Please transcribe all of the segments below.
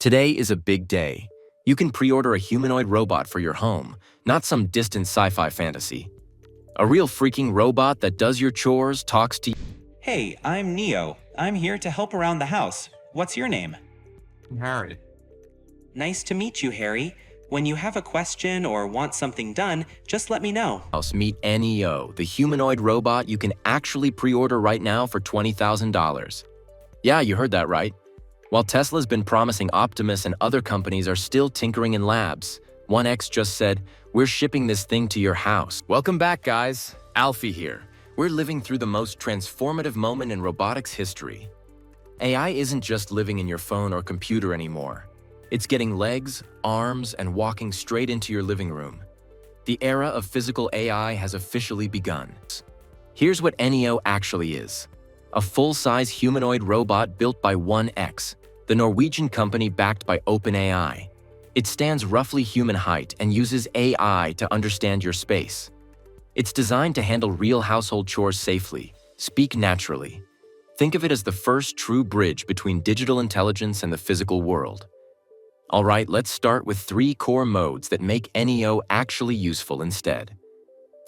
Today is a big day. You can pre-order a humanoid robot for your home, not some distant sci-fi fantasy. A real freaking robot that does your chores, talks to you. Hey, I'm Neo. I'm here to help around the house. What's your name? Harry. Nice to meet you, Harry. When you have a question or want something done, just let me know. Meet NEO, the humanoid robot you can actually pre-order right now for $20,000. Yeah, you heard that right. While Tesla's been promising Optimus and other companies are still tinkering in labs, 1X just said, "We're shipping this thing to your house." Welcome back, guys. Alfie here. We're living through the most transformative moment in robotics history. AI isn't just living in your phone or computer anymore. It's getting legs, arms, and walking straight into your living room. The era of physical AI has officially begun. Here's what NEO actually is. A full-size humanoid robot built by 1X, the Norwegian company backed by OpenAI. It stands roughly human height and uses AI to understand your space. It's designed to handle real household chores safely, speak naturally. Think of it as the first true bridge between digital intelligence and the physical world. All right, let's start with 3 core modes that make NEO actually useful instead.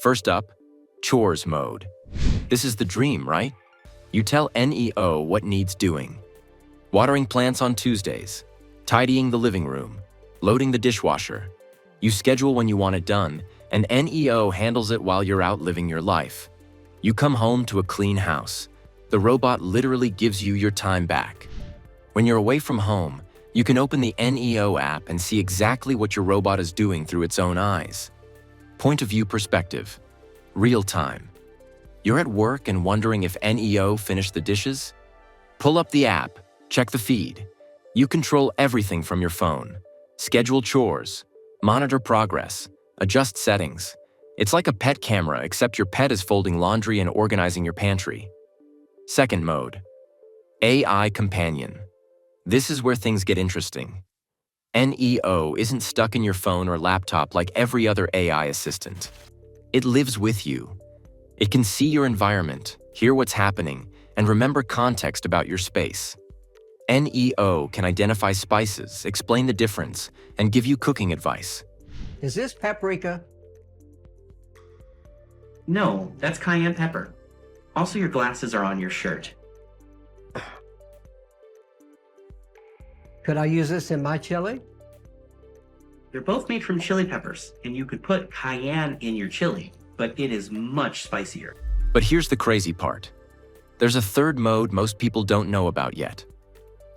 First up, chores mode. This is the dream, right? You tell NEO what needs doing. Watering plants on Tuesdays, tidying the living room, loading the dishwasher. You schedule when you want it done, and NEO handles it while you're out living your life. You come home to a clean house. The robot literally gives you your time back. When you're away from home, you can open the NEO app and see exactly what your robot is doing through its own eyes. Point of view perspective. Real time. You're at work and wondering if NEO finished the dishes? Pull up the app, check the feed. You control everything from your phone. Schedule chores, monitor progress, adjust settings. It's like a pet camera, except your pet is folding laundry and organizing your pantry. Second mode, AI companion. This is where things get interesting. NEO isn't stuck in your phone or laptop like every other AI assistant. It lives with you. It can see your environment, hear what's happening, and remember context about your space. NEO can identify spices, explain the difference, and give you cooking advice. Is this paprika? No, that's cayenne pepper. Also, your glasses are on your shirt. Could I use this in my chili? They're both made from chili peppers, and you could put cayenne in your chili, but it is much spicier. But here's the crazy part. There's a third mode most people don't know about yet.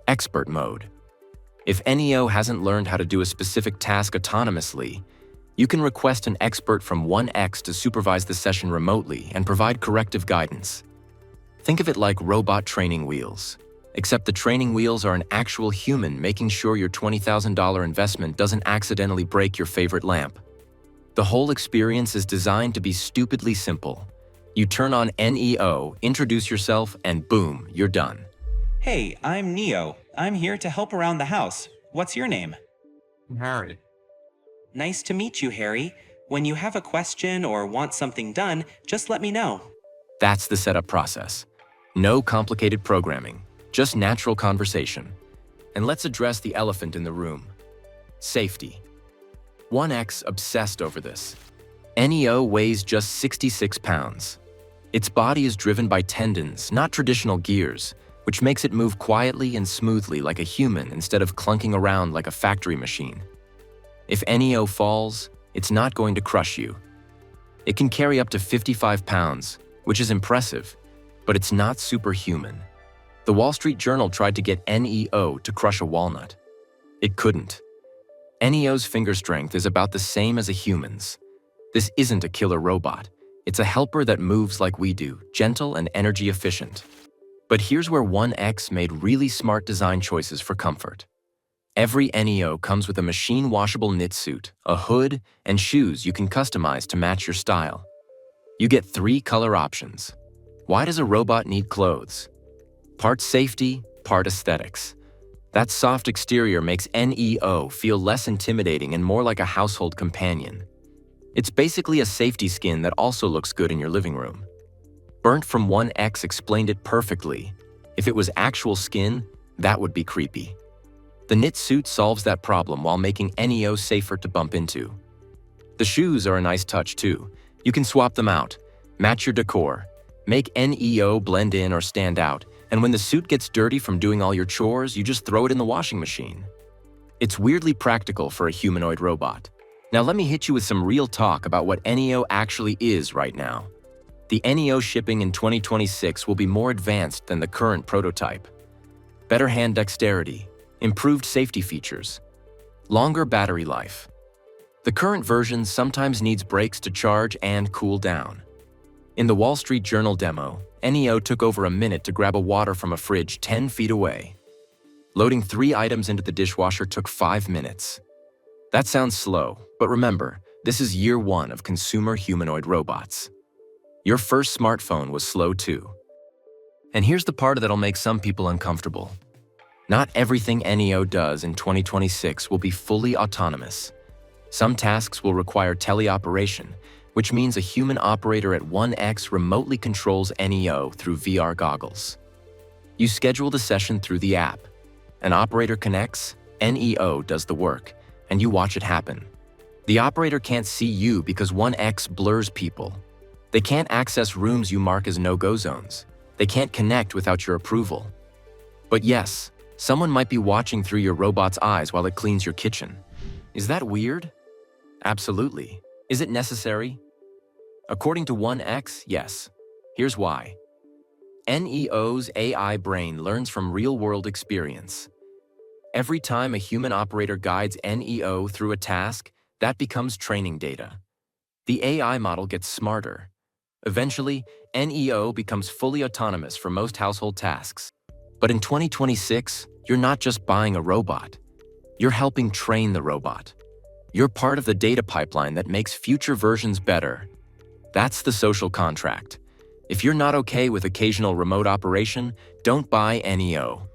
Expert mode. If NEO hasn't learned how to do a specific task autonomously, you can request an expert from 1X to supervise the session remotely and provide corrective guidance. Think of it like robot training wheels, except the training wheels are an actual human making sure your $20,000 investment doesn't accidentally break your favorite lamp. The whole experience is designed to be stupidly simple. You turn on NEO, introduce yourself, and boom, you're done. Hey, I'm Neo. I'm here to help around the house. What's your name? Harry. Nice to meet you, Harry. When you have a question or want something done, just let me know. That's the setup process. No complicated programming, just natural conversation. And let's address the elephant in the room. Safety. 1X obsessed over this. NEO weighs just 66 pounds. Its body is driven by tendons, not traditional gears, which makes it move quietly and smoothly like a human instead of clunking around like a factory machine. If NEO falls, it's not going to crush you. It can carry up to 55 pounds, which is impressive, but it's not superhuman. The Wall Street Journal tried to get NEO to crush a walnut. It couldn't. NEO's finger strength is about the same as a human's. This isn't a killer robot. It's a helper that moves like we do, gentle and energy efficient. But here's where 1X made really smart design choices for comfort. Every NEO comes with a machine-washable knit suit, a hood, and shoes you can customize to match your style. You get 3 color options. Why does a robot need clothes? Part safety, part aesthetics. That soft exterior makes NEO feel less intimidating and more like a household companion. It's basically a safety skin that also looks good in your living room. Burnt from 1X explained it perfectly. If it was actual skin, that would be creepy. The knit suit solves that problem while making NEO safer to bump into. The shoes are a nice touch too. You can swap them out, match your decor, make NEO blend in or stand out, and when the suit gets dirty from doing all your chores, you just throw it in the washing machine. It's weirdly practical for a humanoid robot. Now let me hit you with some real talk about what NEO actually is right now. The NEO shipping in 2026 will be more advanced than the current prototype. Better hand dexterity, improved safety features, longer battery life. The current version sometimes needs breaks to charge and cool down. In the Wall Street Journal demo, NEO took over a minute to grab a water from a fridge 10 feet away. Loading 3 items into the dishwasher took 5 minutes. That sounds slow, but remember, this is year 1 of consumer humanoid robots. Your first smartphone was slow too. And here's the part that'll make some people uncomfortable. Not everything NEO does in 2026 will be fully autonomous. Some tasks will require teleoperation, which means a human operator at 1X remotely controls NEO through VR goggles. You schedule the session through the app. An operator connects, NEO does the work, and you watch it happen. The operator can't see you because 1X blurs people. They can't access rooms you mark as no-go zones. They can't connect without your approval. But yes, someone might be watching through your robot's eyes while it cleans your kitchen. Is that weird? Absolutely. Is it necessary? According to 1X, yes. Here's why. NEO's AI brain learns from real-world experience. Every time a human operator guides NEO through a task, that becomes training data. The AI model gets smarter. Eventually, NEO becomes fully autonomous for most household tasks. But in 2026, you're not just buying a robot. You're helping train the robot. You're part of the data pipeline that makes future versions better. That's the social contract. If you're not okay with occasional remote operation, don't buy NEO.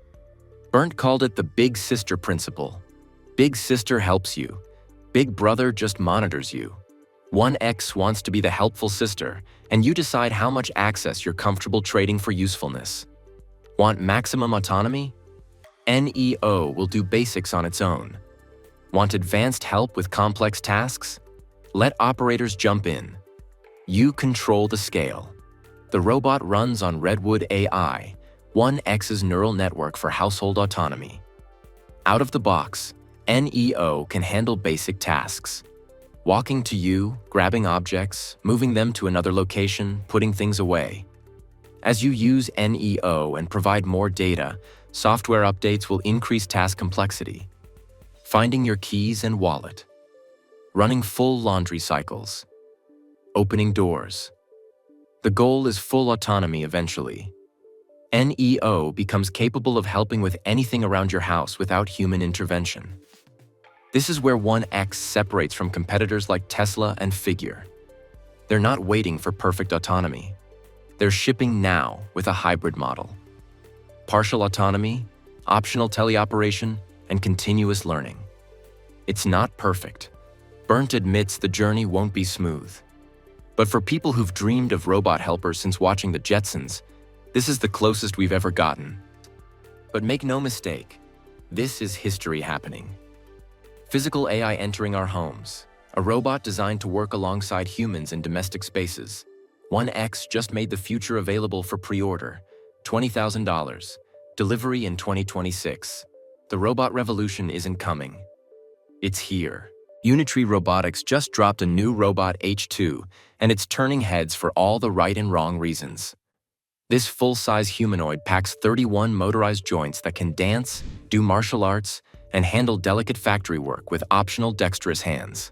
Bernd called it the Big Sister principle. Big Sister helps you. Big Brother just monitors you. 1X wants to be the helpful sister, and you decide how much access you're comfortable trading for usefulness. Want maximum autonomy? NEO will do basics on its own. Want advanced help with complex tasks? Let operators jump in. You control the scale. The robot runs on Redwood AI, 1X's neural network for household autonomy. Out of the box, NEO can handle basic tasks. Walking to you, grabbing objects, moving them to another location, putting things away. As you use NEO and provide more data, software updates will increase task complexity. Finding your keys and wallet. Running full laundry cycles. Opening doors. The goal is full autonomy eventually. NEO becomes capable of helping with anything around your house without human intervention. This is where 1X separates from competitors like Tesla and Figure. They're not waiting for perfect autonomy. They're shipping now with a hybrid model. Partial autonomy, optional teleoperation, and continuous learning. It's not perfect. Bernd admits the journey won't be smooth. But for people who've dreamed of robot helpers since watching the Jetsons, this is the closest we've ever gotten. But make no mistake, this is history happening. Physical AI entering our homes, a robot designed to work alongside humans in domestic spaces. 1X just made the future available for pre-order, $20,000, delivery in 2026. The robot revolution isn't coming. It's here. Unitree Robotics just dropped a new robot H2, and it's turning heads for all the right and wrong reasons. This full-size humanoid packs 31 motorized joints that can dance, do martial arts, and handle delicate factory work with optional dexterous hands.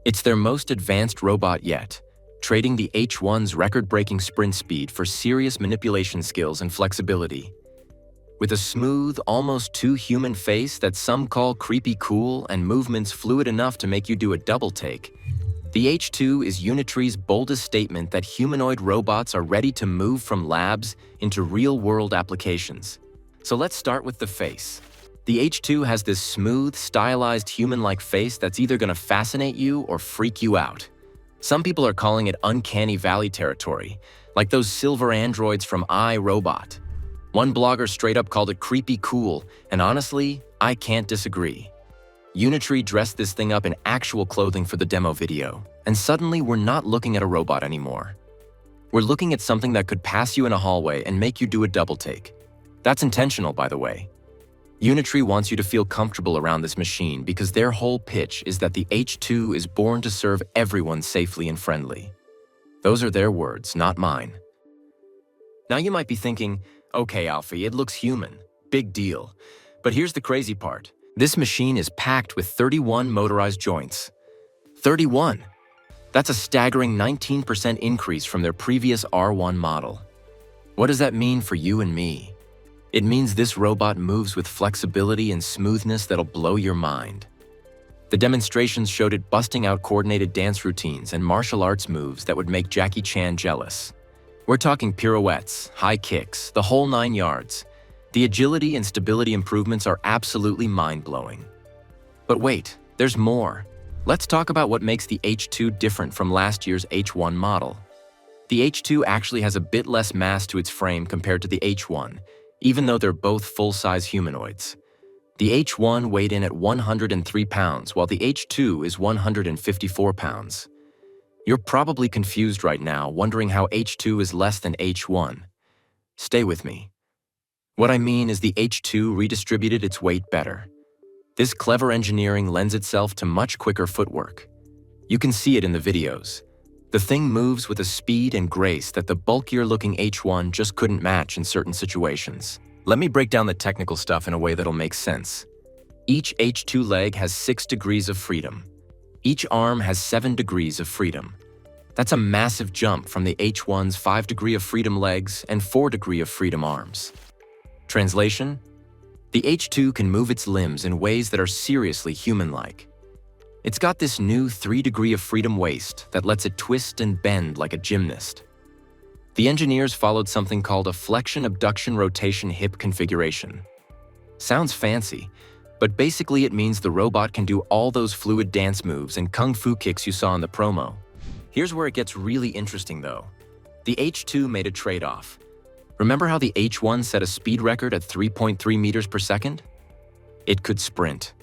It's their most advanced robot yet, trading the H1's record-breaking sprint speed for serious manipulation skills and flexibility. With a smooth, almost too human face that some call creepy cool and movements fluid enough to make you do a double take, the H2 is Unitree's boldest statement that humanoid robots are ready to move from labs into real-world applications. So let's start with the face. The H2 has this smooth, stylized human-like face that's either gonna fascinate you or freak you out. Some people are calling it uncanny valley territory, like those silver androids from iRobot. One blogger straight up called it creepy cool, and honestly, I can't disagree. Unitree dressed this thing up in actual clothing for the demo video, and suddenly we're not looking at a robot anymore. We're looking at something that could pass you in a hallway and make you do a double take. That's intentional, by the way. Unitree wants you to feel comfortable around this machine because their whole pitch is that the H2 is born to serve everyone safely and friendly. Those are their words, not mine. Now you might be thinking, okay, Alfie, it looks human. Big deal. But here's the crazy part. This machine is packed with 31 motorized joints. 31! That's a staggering 19% increase from their previous R1 model. What does that mean for you and me? It means this robot moves with flexibility and smoothness that'll blow your mind. The demonstrations showed it busting out coordinated dance routines and martial arts moves that would make Jackie Chan jealous. We're talking pirouettes, high kicks, the whole 9 yards. The agility and stability improvements are absolutely mind-blowing. But wait, there's more. Let's talk about what makes the H2 different from last year's H1 model. The H2 actually has a bit less mass to its frame compared to the H1, even though they're both full-size humanoids. The H1 weighed in at 103 pounds, while the H2 is 154 pounds. You're probably confused right now, wondering how H2 is less than H1. Stay with me. What I mean is the H2 redistributed its weight better. This clever engineering lends itself to much quicker footwork. You can see it in the videos. The thing moves with a speed and grace that the bulkier-looking H1 just couldn't match in certain situations. Let me break down the technical stuff in a way that'll make sense. Each H2 leg has 6 degrees of freedom. Each arm has 7 degrees of freedom. That's a massive jump from the H1's 5 degree of freedom legs and 4 degree of freedom arms. Translation? The H2 can move its limbs in ways that are seriously human-like. It's got this new 3 degree of freedom waist that lets it twist and bend like a gymnast. The engineers followed something called a flexion-abduction-rotation hip configuration. Sounds fancy, but basically it means the robot can do all those fluid dance moves and kung fu kicks you saw in the promo. Here's where it gets really interesting though. The H2 made a trade-off. Remember how the H1 set a speed record at 3.3 meters per second? It could sprint.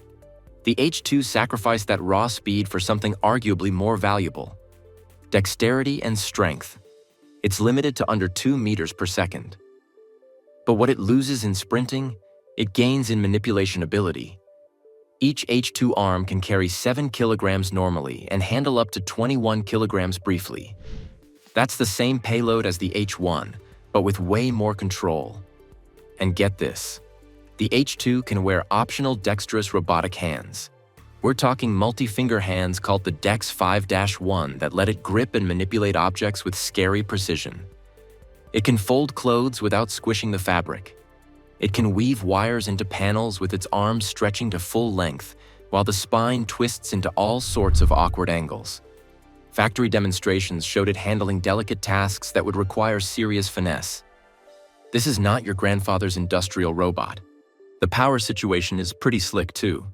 The H2 sacrificed that raw speed for something arguably more valuable: dexterity and strength. It's limited to under 2 meters per second. But what it loses in sprinting, it gains in manipulation ability. Each H2 arm can carry 7 kilograms normally and handle up to 21 kilograms briefly. That's the same payload as the H1, but with way more control. And get this. The H2 can wear optional dexterous robotic hands. We're talking multi-finger hands called the Dex 5-1 that let it grip and manipulate objects with scary precision. It can fold clothes without squishing the fabric. It can weave wires into panels with its arms stretching to full length, while the spine twists into all sorts of awkward angles. Factory demonstrations showed it handling delicate tasks that would require serious finesse. This is not your grandfather's industrial robot. The power situation is pretty slick too.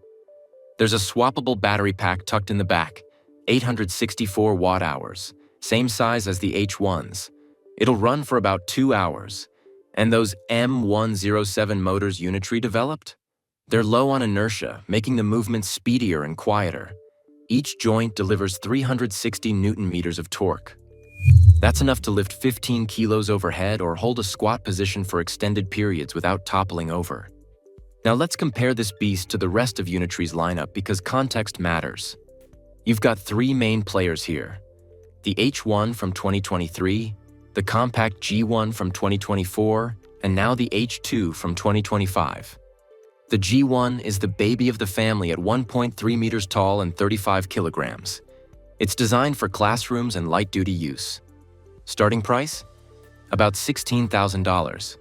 There's a swappable battery pack tucked in the back, 864 watt-hours, same size as the H1's. It'll run for about 2 hours. And those M107 motors Unitree developed? They're low on inertia, making the movement speedier and quieter. Each joint delivers 360 Newton-meters of torque. That's enough to lift 15 kilos overhead or hold a squat position for extended periods without toppling over. Now let's compare this beast to the rest of Unitree's lineup because context matters. You've got 3 main players here: the H1 from 2023, the compact G1 from 2024, and now the H2 from 2025. The G1 is the baby of the family at 1.3 meters tall and 35 kilograms. It's designed for classrooms and light-duty use. Starting price? About $16,000.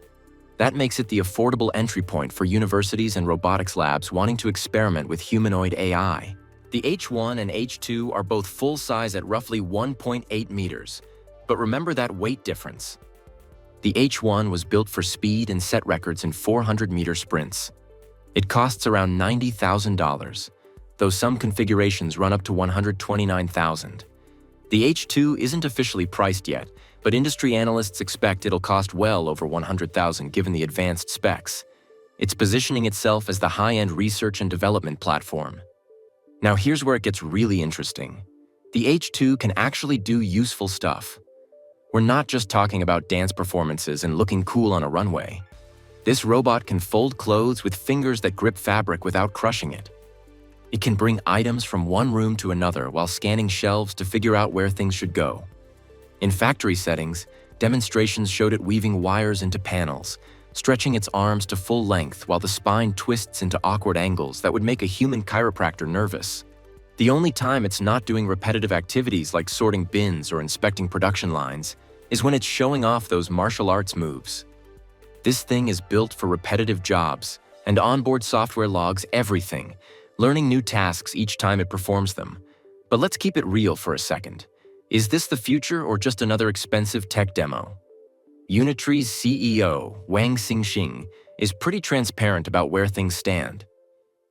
That makes it the affordable entry point for universities and robotics labs wanting to experiment with humanoid AI. The H1 and H2 are both full-size at roughly 1.8 meters, but remember that weight difference. The H1 was built for speed and set records in 400-meter sprints. It costs around $90,000, though some configurations run up to $129,000. The H2 isn't officially priced yet, but industry analysts expect it'll cost well over $100,000 given the advanced specs. It's positioning itself as the high-end research and development platform. Now here's where it gets really interesting. The H2 can actually do useful stuff. We're not just talking about dance performances and looking cool on a runway. This robot can fold clothes with fingers that grip fabric without crushing it. It can bring items from one room to another while scanning shelves to figure out where things should go. In factory settings, demonstrations showed it weaving wires into panels, stretching its arms to full length while the spine twists into awkward angles that would make a human chiropractor nervous. The only time it's not doing repetitive activities like sorting bins or inspecting production lines is when it's showing off those martial arts moves. This thing is built for repetitive jobs, and onboard software logs everything, learning new tasks each time it performs them. But let's keep it real for a second. Is this the future or just another expensive tech demo? Unitree's CEO, Wang Xingxing, is pretty transparent about where things stand.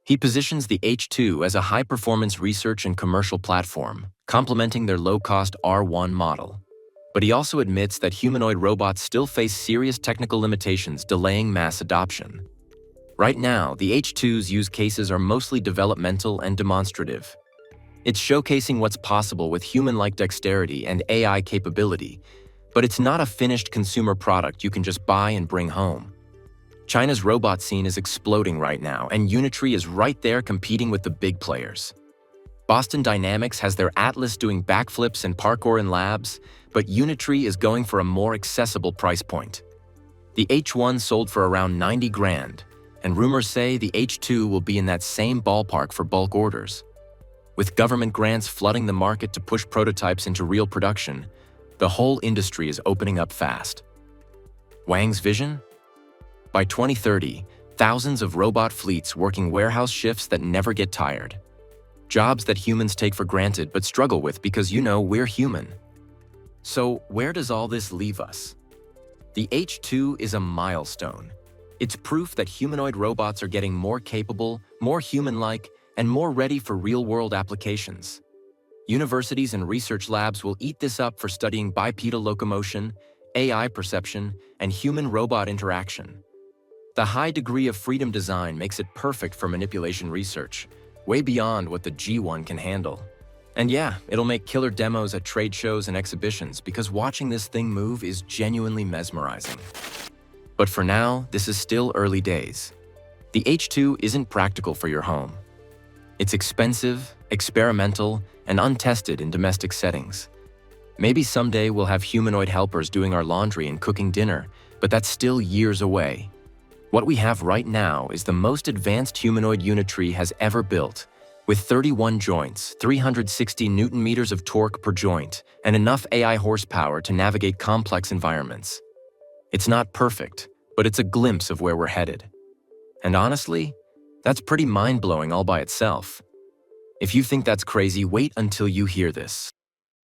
He positions the H2 as a high-performance research and commercial platform, complementing their low-cost R1 model. But he also admits that humanoid robots still face serious technical limitations delaying mass adoption. Right now, the H2's use cases are mostly developmental and demonstrative. It's showcasing what's possible with human-like dexterity and AI capability, but it's not a finished consumer product you can just buy and bring home. China's robot scene is exploding right now, and Unitree is right there competing with the big players. Boston Dynamics has their Atlas doing backflips and parkour in labs, but Unitree is going for a more accessible price point. The H1 sold for around 90 grand, and rumors say the H2 will be in that same ballpark for bulk orders. With government grants flooding the market to push prototypes into real production, the whole industry is opening up fast. Wang's vision? By 2030, thousands of robot fleets working warehouse shifts that never get tired. Jobs that humans take for granted but struggle with because, we're human. So where does all this leave us? The H2 is a milestone. It's proof that humanoid robots are getting more capable, more human-like, and more ready for real-world applications. Universities and research labs will eat this up for studying bipedal locomotion, AI perception, and human-robot interaction. The high degree of freedom design makes it perfect for manipulation research, way beyond what the G1 can handle. And yeah, it'll make killer demos at trade shows and exhibitions because watching this thing move is genuinely mesmerizing. But for now, this is still early days. The H2 isn't practical for your home. It's expensive, experimental, and untested in domestic settings. Maybe someday we'll have humanoid helpers doing our laundry and cooking dinner, but that's still years away. What we have right now is the most advanced humanoid Unitree has ever built, with 31 joints, 360 Newton-meters of torque per joint, and enough AI horsepower to navigate complex environments. It's not perfect, but it's a glimpse of where we're headed. And honestly, that's pretty mind-blowing all by itself. If you think that's crazy, wait until you hear this.